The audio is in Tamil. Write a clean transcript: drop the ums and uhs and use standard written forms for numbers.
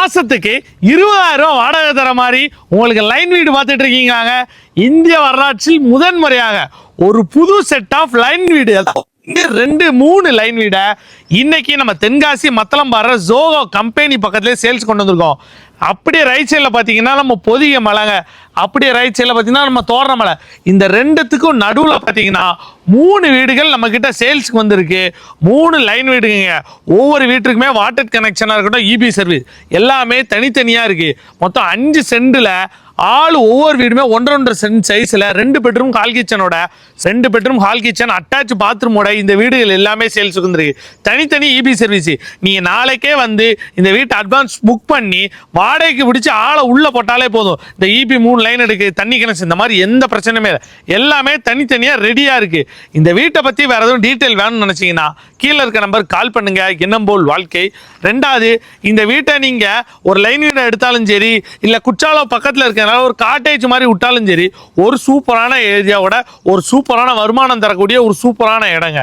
மாசத்துக்கு 20,000 ரூபாய் வாடகை தர மாதிரி உங்களுக்கு லைன் வீடு பார்த்துட்டு இருக்கீங்க. இந்திய வரலாற்றில் முதன்முறையாக ஒரு புது செட் ஆஃப் லைன் வீடு, 2-3 லைன் வீட இன்னைக்கு நம்ம தென்காசி மத்தளம்பாறை ஜோகோ கம்பெனி பக்கத்துல சேல்ஸ் கொண்டு வந்திருக்கோம். அப்படியே ரைட் சைடில் பார்த்தீங்கன்னா நம்ம பொதிகை மலைங்க, அப்படியே ரைட் சைடில் பார்த்தீங்கன்னா நம்ம தோரண மலை. இந்த ரெண்டுத்துக்கும் நடுவில் பார்த்தீங்கன்னா 3 வீடுகள் நம்ம கிட்ட சேல்ஸுக்கு வந்திருக்கு. 3 லைன் வீடுங்க. ஒவ்வொரு வீட்டுக்குமே வாட்டர் கனெக்ஷனாக இருக்கட்டும், இபி சர்வீஸ் எல்லாமே தனித்தனியாக இருக்கு. மொத்தம் 5 சென்டில் ஆள் ஒவ்வொரு வீடுமே 1.5 சென்ட் சைஸில் 2 பெட்ரூம் ஹால் கிச்சனோட, 2 பெட்ரூம் ஹால் கிச்சன் அட்டாச் பாத்ரூமோட இந்த வீடுகள் எல்லாமே சேல்ஸுக்கு வந்துருக்கு. தனித்தனி இபி சர்வீஸ். நீங்கள் நாளைக்கே வந்து இந்த வீட்டை அட்வான்ஸ் புக் பண்ணி வாடகைக்கு பிடிச்சி ஆளை உள்ளே போட்டாலே போதும். இந்த இபி 3 லைன் எடுக்கு, தண்ணி கனெக்ஷன், இந்த மாதிரி எந்த பிரச்சனையுமே இல்லை. எல்லாமே தனித்தனியாக ரெடியாக இருக்குது. இந்த வீட்டை பற்றி வேறு எதுவும் டீட்டெயில் வேணும்னு நினச்சிங்கன்னா கீழே இருக்க நம்பர் கால் பண்ணுங்க. எண்ணம் போல் வாழ்க்கை. 2வது, இந்த வீட்டை நீங்கள் ஒரு லைன் வீடை எடுத்தாலும் சரி, இல்லை குற்றாலம் பக்கத்தில் இருக்க ஒரு காட்டேஜ் மாதிரி விட்டாலும் சரி, ஒரு சூப்பரான ஏரியாவோட ஒரு சூப்பரான வருமானம் தரக்கூடிய ஒரு சூப்பரான இடங்க.